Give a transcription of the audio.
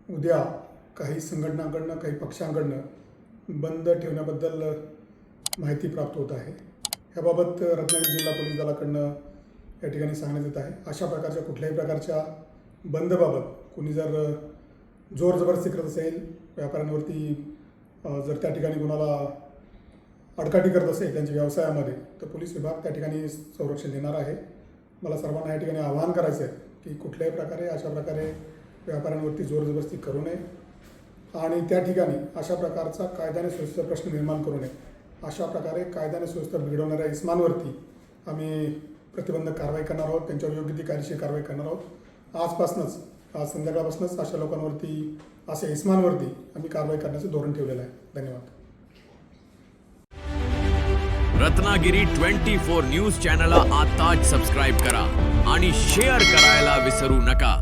उद्या काही संघटनांकडनं काही पक्षांकडनं बंद ठेवण्याबद्दल माहिती प्राप्त होत आहे। याबाबत रत्नागिरी जिल्हा पोलीस दलाकडनं या ठिकाणी सांगण्यात येत आहे। अशा प्रकारच्या कुठल्याही प्रकारच्या बंदबाबत कोणी जर जोर जबरदस्ती करत असेल, व्यापाऱ्यांवरती जर त्या ठिकाणी कोणाला अडकाठी करत असेल त्यांच्या व्यवसायामध्ये, तर पोलीस विभाग त्या ठिकाणी संरक्षण देणार आहे। मला सर्वांना या ठिकाणी आवाहन करायचं आहे की कुठल्याही प्रकारे अशा प्रकारे व्यापाऱ्यांवरती जोर जबरदस्ती करू नये आणि त्या ठिकाणी अशा प्रकारचा कायद्याने सुव्यवस्थेचा प्रश्न निर्माण करू नये। अशा प्रकारे कायद्याने सुव्यवस्था बिघडवणाऱ्या इस्मांवरती आम्ही प्रतिबंधक कारवाई करणार आहोत, त्यांच्यावर योग्य ती कायदेशीर कारवाई करणार आहोत। आज संध्याकाळपासूनच अशा लोकांवरती, अशा इस्मांवरती आम्ही कारवाई करण्याचं धोरण ठेवलेलं आहे। धन्यवाद। रत्नागिरी 24 न्यूज चॅनलला आताच सबस्क्राईब करा आणि शेअर करायला विसरू नका।